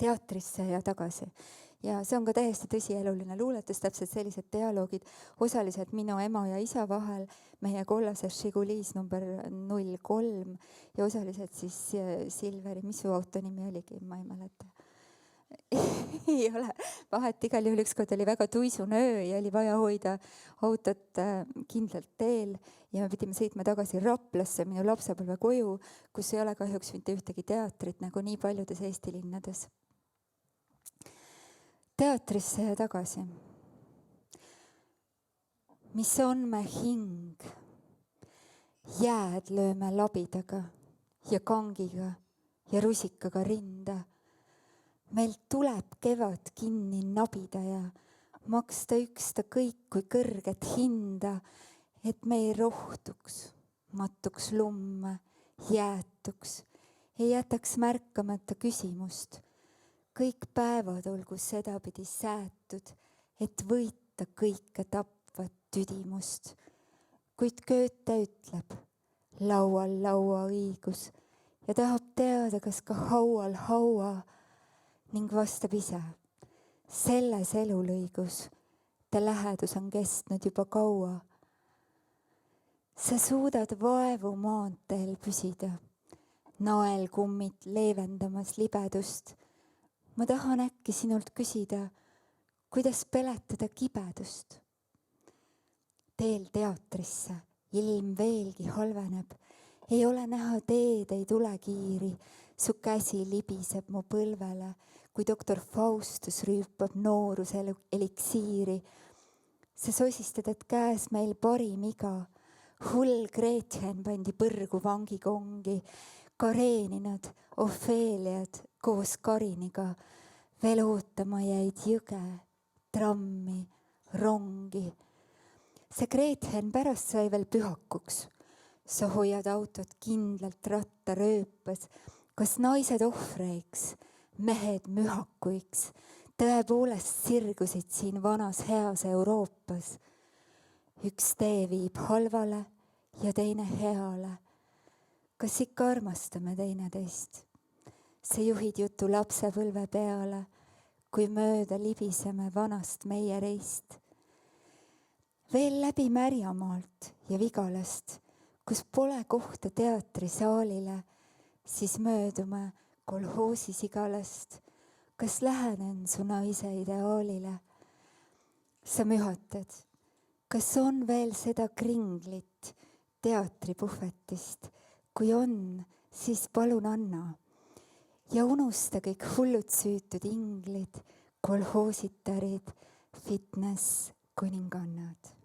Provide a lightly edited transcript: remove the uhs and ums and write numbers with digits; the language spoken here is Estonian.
teatrisse ja tagasi. Ja see on ka täiesti tõsieluline luuletus, täpselt sellised dialoogid osaliselt minu ema ja isa vahel, meie kollases Žigulis number 03 ja osaliselt siis Silveri, mis su auto nimi oligi, ma ei mäleta. Ei ole vahet, igal juhul ükskord oli väga tuisune öö ja oli vaja hoida autot kindlalt teel ja me pidime sõitma tagasi Raplasse, minu lapsepõlve koju, kus ei ole kahjuks mitte ühtegi teatrit, nagu nii paljudes Eesti linnades. Teatrisse ja tagasi. Mis on me hing? Jääd lööme labidaga ja kangiga ja rusikaga rinda. Meil tuleb kevad kinni nabida ja maksta üksta kõik kui kõrget hinda, et me ei rohtuks, mattuks lumme, jäätuks, ei jätaks märkamata küsimust. Kõik päevad olgu sedapidi säätud, et võita kõike tapvat tüdimust. Kuid Goethe ütleb, laual laua õigus ja tahab teada, kas ka haual haua ning vastab ise. Selles elulõigus ta lähedus on kestnud juba kaua. Sa suudad vaevu maanteel püsida, naelkummid leevendamas libedust. Ma tahan äkki sinult küsida, kuidas peletada kibedust. Teel teatrisse ilm veelgi halveneb, ei ole näha teed, ei tule kiiri, su käsi libiseb mu põlvele, kui doktor Faustus rüüpab nooruse eliksiiri. Sa sosistad, et käes meil parim iga, hull Gretchen pandi põrgu vangikongi, Kareninad, Ofeeliad koos Kariniga veel ootama jäid jõge, trammi, rongi. See Gretchen pärast sai veel pühakuks. Sa hoiad autot kindlalt ratta rööpas. Kas naised ohvreiks, mehed mühakuiks, tõepoolest sirgusid siin vanas heas Euroopas. Üks tee viib halvale ja teine heale. Kas ikka armastame teineteist? Sa juhid jutu lapsepõlve peale, kui mööda libiseme vanast meie reist. Veel läbi Märjamaalt ja Vigalast, kus pole kohta teatrisaalile, siis möödume kolhoosis Igalast. Kas lähenen su naise ideaalile? Sa mühatad, kas on veel seda kringlit teatripuhvetist? Kui on, siis palun anna. Ja unusta kõik hullud süütud inglid, kolhoositarid, fitness kuningannad.